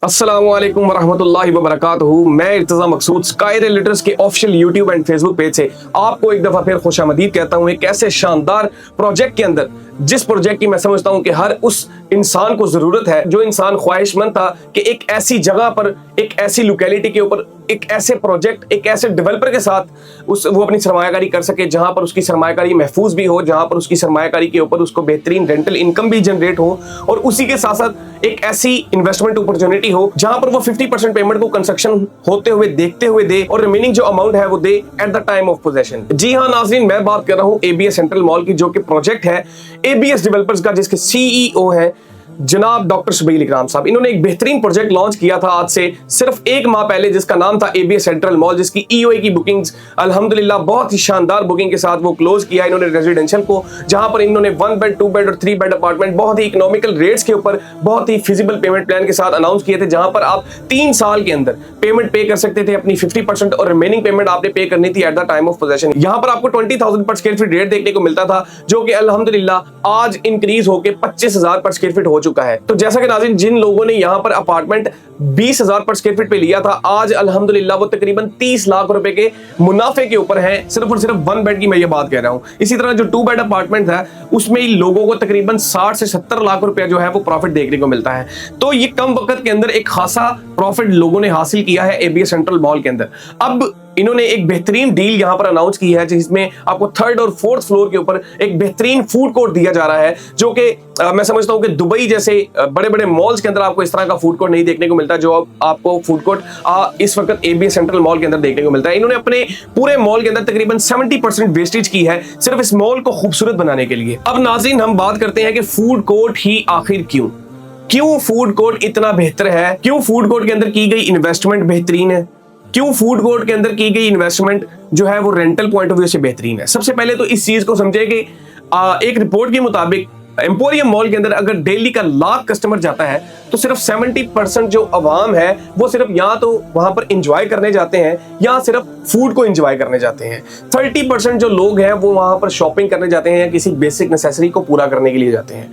अस्सलामुअलैकुम वरहमतुल्लाहि वबरकातुहू। मैं इर्तज़ा मकसूद स्काई रिलेटर्स के official YouTube and Facebook page से आपको एक दफा फिर खुशामदीद कहता हूं। एक ऐसे शानदार प्रोजेक्ट के अंदर, जिस प्रोजेक्ट की मैं समझता हूं कि हर उस इंसान को जरूरत है, जो इंसान ख्वाहिशमंद था कि एक ऐसी जगह पर, एक ऐसी लोकेलिटी के ऊपर, एक ऐसे प्रोजेक्ट, एक ऐसे डेवलपर के साथ वो अपनी सरमायाकारी कर सके, जहां पर उसकी सरमायाकारी महफूज भी हो, जहां पर उसकी सरमायाकारी के ऊपर उसको बेहतरीन रेंटल इनकम भी जनरेट हो, और उसी के साथ साथ एक ऐसी इन्वेस्टमेंट अपॉर्चुनिटी हो जहां पर वो 50% पेमेंट को कंस्ट्रक्शन होते हुए देखते हुए दे और रिमेनिंग जो अमाउंट है वो they at the time of possession. जी हाँ नाज़रीन, मैं बात कर रहा हूं एबीएस सेंट्रल मॉल की, जो कि प्रोजेक्ट है एबीएस डेवलपर्स का, जिसके सीईओ है जनाब डॉक्टर शुबैल इकराम साहब। इन्होंने एक बेहतरीन प्रोजेक्ट लॉन्च किया था आज से सिर्फ एक माह पहले, जिसका नाम था एबीएस सेंट्रल मॉल, जिसकी ईओए की बुकिंग्स अल्हम्दुलिल्लाह बहुत ही शानदार बुकिंग के साथ वो क्लोज किया इन्होंने रेजिडेंशियल को, जहां पर इन्होंने 1 बेड 2 बेड और 3 बेड अपार्टमेंट बहुत ही इकोनॉमिकल रेट्स के ऊपर बहुत ही फिजिबल पेमेंट प्लान के साथ अनाउंस किए थे, जहां पर आप 3 साल के अंदर पेमेंट पे कर सकते थे अपनी 50% और रिमेनिंग पेमेंट आपने पे करनी थी eight the time of possession. यहां पर आपको 20,000 पर स्क्वायर फीट रेट देखने को मिलता था, जो कि अल्हम्दुलिल्लाह आज इंक्रीज होकर 25,000 पर स्क्वायर फीट हो चुका है। तो जैसा नाज़रीन, जिन लोगों ने यहां पर अपार्टमेंट 20,000 पर स्क्वायर फीट पे लिया था, आज अल्हम्दुलिल्लाह वो तकरीबन 30 लाख रुपए के मुनाफे के ऊपर है, सिर्फ और सिर्फ 1 बेड की मैं ये बात कह रहा हूं। इसी तरह जो 2 बेड अपार्टमेंट है उसमें लोगों को तकरीबन 60 से 70 लाख रुपया जो है वो प्रॉफिट देखने को मिलता है। तो ये कम वक्त के अंदर एक खासा प्रॉफिट लोगों ने हासिल किया है एबीएस सेंट्रल मॉल के अंदर। अब इन्होंने एक बेहतरीन डील यहां पर अनाउंस की है, जिसमें आपको 3rd और 4th फ्लोर के ऊपर एक बेहतरीन फूड कोर्ट दिया जा रहा है, जो कि मैं समझता हूं कि दुबई जैसे बड़े बड़े मॉल्स के अंदर आपको इस तरह का फूड कोर्ट नहीं देखने को मिलता, जो आपको फूड कोर्ट इस वक्त एबीएस सेंट्रल मॉल के अंदर देखने को मिलता है। इन्होंने अपने पूरे मॉल के अंदर तकरीबन 70% वेस्टेज की है सिर्फ इस मॉल को खूबसूरत बनाने के लिए। अब नाज़रीन, हम बात करते हैं कि फूड कोर्ट ही आखिर क्यों फूड कोर्ट इतना बेहतर है, क्यों फूड कोर्ट के अंदर की गई इन्वेस्टमेंट बेहतरीन है, क्यों फूड कोर्ट के अंदर की गई इन्वेस्टमेंट जो है वो रेंटल पॉइंट ऑफ व्यू से बेहतरीन है। सबसे पहले तो इस चीज को समझे कि एक रिपोर्ट के मुताबिक एम्पोरियम मॉल के अंदर अगर डेली का 1,00,000 कस्टमर जाता है, तो सिर्फ 70% जो अवाम है वो सिर्फ या तो वहां पर इंजॉय करने जाते हैं या सिर्फ फूड को इंजॉय करने जाते हैं। 30% जो लोग हैं वो वहां पर शॉपिंग करने जाते हैं या किसी बेसिक नेसेसरी को पूरा करने के लिए जाते हैं।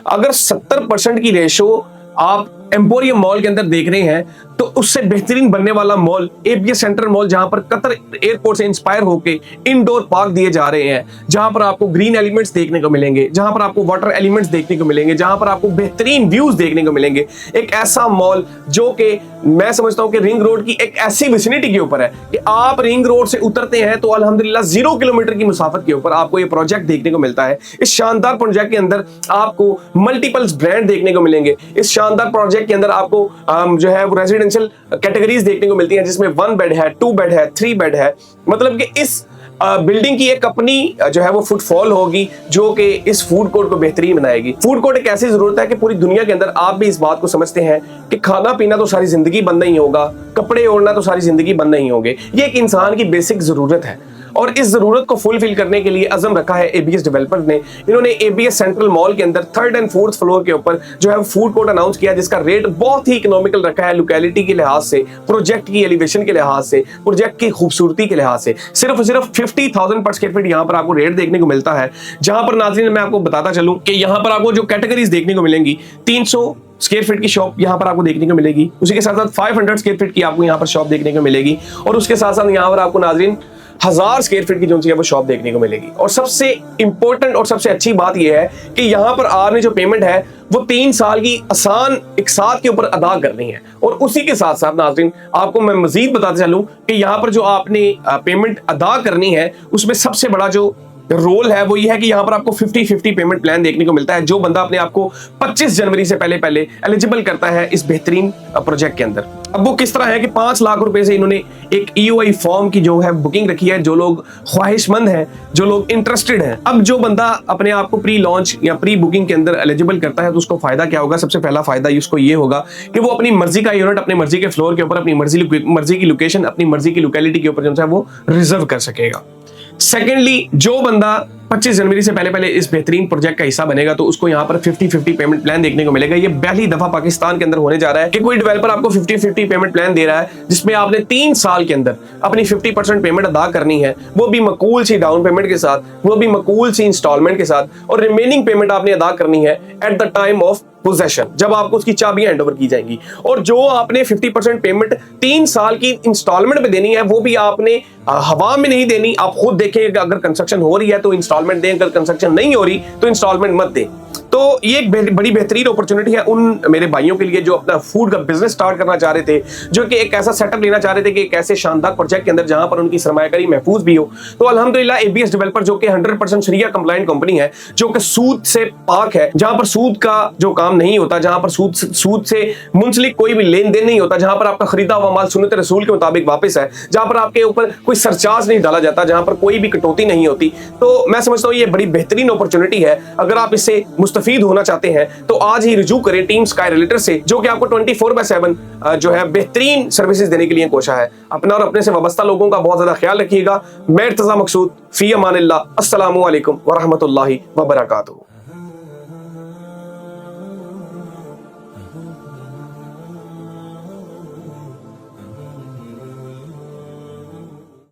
अगर 70% की रेशो आप एम्पोरियम मॉल के अंदर देख रहे हैं, तो उससे बेहतरीन बनने वाला मॉल एबीएस सेंट्रल मॉल, जहां पर कतर एयरपोर्ट से इंस्पायर होके इंडोर पार्क दिए जा रहे हैं, जहां पर आपको ग्रीन एलिमेंट्स देखने को मिलेंगे, जहां पर आपको वाटर एलिमेंट्स देखने को मिलेंगे, जहां पर आपको बेहतरीन व्यूज देखने को मिलेंगे। एक ऐसा मॉल जो कि मैं समझता हूं कि रिंग रोड की एक ऐसी विसिनिटी के ऊपर है कि आप रिंग रोड से उतरते हैं तो अल्हम्दुलिल्लाह 0 किलोमीटर की मुसाफत के ऊपर आपको ये प्रोजेक्ट देखने को मिलता है। इस शानदार प्रोजेक्ट के अंदर आपको मल्टीपल्स ब्रांड देखने को मिलेंगे। इस शानदार प्रोजेक्ट के अंदर आपको जो है वो रेजिडेंशियल कैटेगरीज देखने को मिलती हैं, जिसमें 1 बेड है, 2 बेड है, 3 बेड है। मतलब कि इस बिल्डिंग की एक अपनी जो है वो फुटफॉल होगी, जो कि इस फूड कोर्ट को बेहतरीन बनाएगी। फूड कोर्ट एक ऐसी जरूरत है कि पूरी दुनिया के अंदर आप भी इस बात को समझते हैं कि खाना पीना तो सारी जिंदगी बंद नहीं होगा, कपड़े ओढ़ना तो सारी जिंदगी बंद नहीं होंगे। ये एक इंसान की बेसिक जरूरत है, और इस जरूरत को फुलफिल करने के लिए अज़म रखा है एबीएस डेवलपर ने। इन्होंने एबीएस सेंट्रल मॉल के अंदर 3rd एंड 4th फ्लोर के ऊपर जो है फूड कोर्ट अनाउंस किया, जिसका रेट बहुत ही इकोनॉमिकल रखा है लोकेलिटी के लिहाज से, प्रोजेक्ट की एलिवेशन के लिहाज से, प्रोजेक्ट की खूबसूरती के लिहाज से। सिर्फ 50,000 पर स्क्वायर फीट यहाँ पर आपको रेट देखने को मिलता है, जहां पर नाज़रीन मैं आपको बताता चलूं कि यहाँ पर आपको जो कैटेगरीज देखने को मिलेंगी, 300 स्क्वायर फीट की शॉप यहाँ पर आपको देखने को मिलेगी, उसी के साथ साथ 500 स्क्वायर फीट की आपको यहाँ पर शॉप देखने को मिलेगी, और उसके साथ साथ यहाँ पर आपको नाज़रीन 1000 स्क्वायर फीट की जो है वो शॉप देखने को मिलेगी। और सबसे इंपॉर्टेंट और सबसे अच्छी बात यह है कि यहाँ पर आपने जो पेमेंट है वो 3 साल की आसान एक साथ के ऊपर अदा करनी है। और उसी के साथ साथ नाज़रीन आपको मैं मजीद बताते चलूं कि यहाँ पर जो आपने पेमेंट अदा करनी है, उसमें सबसे बड़ा जो रोल है वो ये है कि यहाँ पर आपको 50-50 पेमेंट प्लान देखने को मिलता है, जो बंदा अपने आप को 25 जनवरी से पहले एलिजिबल करता है इस बेहतरीन प्रोजेक्ट के अंदर। अब वो किस तरह है कि 5 लाख रुपए से इन्होंने एक ईओआई फॉर्म की जो है बुकिंग रखी है, जो लोग ख्वाहिशमंद हैं, जो लोग इंटरेस्टेड हैं। अब जो बंदा अपने आप को प्री लॉन्च या प्री बुकिंग के अंदर एलिजिबल करता है, तो उसको फायदा क्या होगा? सबसे पहला फायदा उसको ये होगा कि वो अपनी मर्जी का यूनिट अपनी मर्जी के फ्लोर के ऊपर, अपनी मर्जी की लोकेशन, अपनी मर्जी की लोकेलिटी के ऊपर जो है वो रिजर्व कर सकेगा। सेकेंडली, जो बंदा 25 जनवरी से पहले पहले इस बेहतरीन प्रोजेक्ट का हिस्सा बनेगा तो उसको यहाँ पर 50-50 पेमेंट प्लान देखने को मिलेगा। ये पहली दफा पाकिस्तान के अंदर होने जा रहा है कि कोई डेवलपर आपको 50-50 पेमेंट प्लान दे रहा है, जिसमें आपने 3 साल के अंदर अपनी 50% पेमेंट अदा करनी है, वो भी मकबूल सी डाउन पेमेंट के साथ, वो भी मकबूल सी इंस्टॉलमेंट के साथ, और रिमेनिंग पेमेंट आपने अदा करनी है eight the time of possession, जब आपको उसकी चाबियां हैंडओवर की जाएंगी। और जो आपने 50% पेमेंट 3 साल की इंस्टॉलमेंट पे देनी है, वो भी आपने हवा में नहीं देनी। आप खुद देखें, अगर कंस्ट्रक्शन हो रही है तो इंस्टॉलमेंट दें, अगर कंस्ट्रक्शन नहीं हो रही तो इंस्टॉलमेंट मत दें। तो ये एक बड़ी बेहतरीन अपॉर्चुनिटी है उन मेरे भाइयों के लिए जो अपना फूड का बिजनेस स्टार्ट करना चाह रहे थे, जो कि एक ऐसा सेटअप लेना चाह रहे थे कि एक ऐसे शानदार प्रोजेक्ट के अंदर जहां पर उनकी सरमायाकारी महफूज भी हो। तो अल्हम्दुलिल्लाह एबीएस डेवलपर जो कि 100% शरिया कंप्लायंट कंपनी है, जो कि सूद से पाक है, जहां पर सूद का जो काम नहीं होता, जहां पर सूद से मुंसलिक कोई भी लेन देन नहीं होता, जहां पर आपका खरीदा हुआ माल सुन्नत रसूल के मुताबिक वापस है, जहां पर आपके ऊपर कोई सरचार्ज नहीं डाला जाता, जहां पर कोई भी कटौती नहीं होती। तो मैं समझता हूँ ये बड़ी बेहतरीन अपॉर्चुनिटी है। अगर आप इससे मुस्तफीद होना चाहते हैं तो आज ही रुजू करें टीम स्काई रियल्टर से, जो कि आपको 24/7 जो है बेहतरीन सर्विसेज देने के लिए कोशिश है। अपना और अपने से वाबस्ता लोगों का बहुत ज्यादा ख्याल रखिएगा। मैं इर्तज़ा मकसूद, फी अमानिल्लाह, अस्सलामु अलैकुम व रहमतुल्लाहि व बरकातुहू।